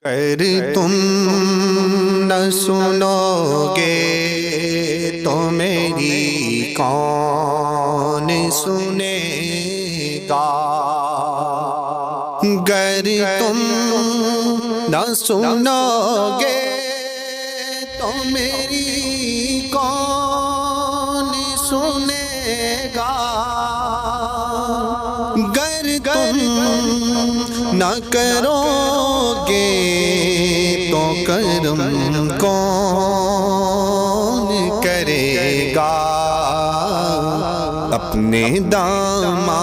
اگر تم نہ سنو گے تو میری کون سنے گا؟ اگر تم نہ سنو گے تو میری کون سنے گا؟ اگر تم نہ کرو گے تو کرم کون کرے گا؟ اپنے دامان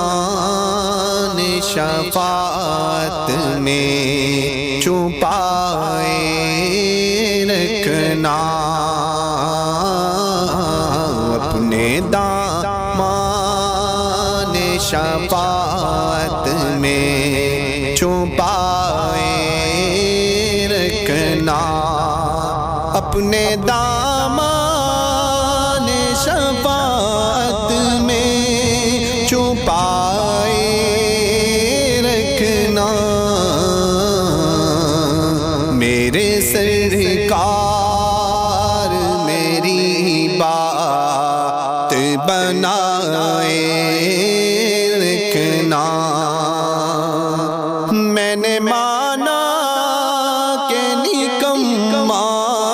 شفاعت میں چھپائے رکھنا، اپنے دامان شفاعت میں چھپائے رکھنا، اپنے دامان شفاعت میں چھپائے رکھنا۔ میرے سرکار میری بات بنائے رکھنا۔ میں نے مانا کہ نکما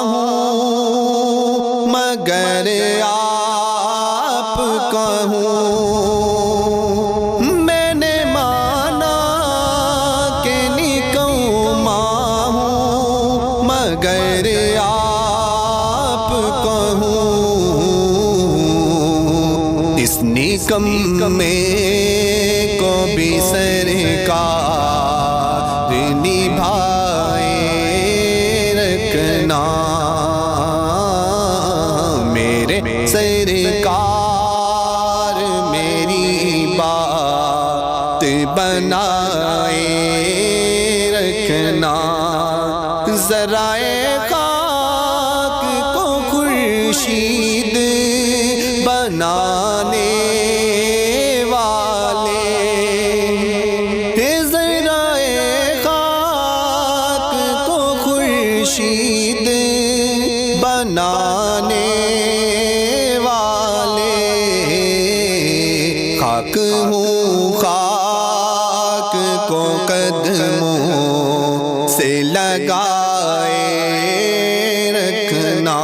ہوں مگر آپ کا ہوں، میں نے مانا کہ نکما ہوں مگر آپ کا ہوں۔ اس نکمے کو بھی سرکار نبھائے رکھنا، میرے سرکار میری بات بنائے رکھنا۔ ذرائع خاک کو خورشید بنانے خورشید بنانے والے، خاک ہوں خاک کو قدموں سے لگائے رکھنا،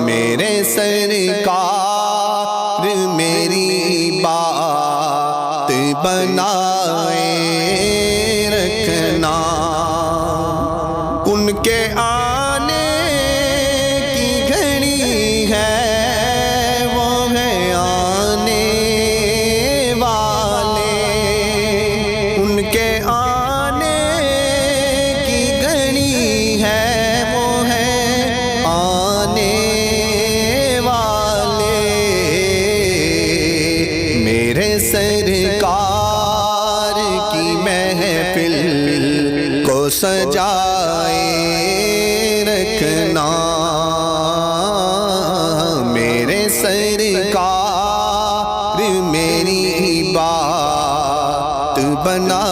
میرے سرکار میری بات بنائے رکھنا۔ ان کے آنے کی گھڑی ہے، وہ ہے آنے والے، ان کے آنے کی گھڑی ہے، وہ ہے آنے والے، میرے سرکار کی محفل کو سجائے رکھنا، میرے سرکار میری بات بنا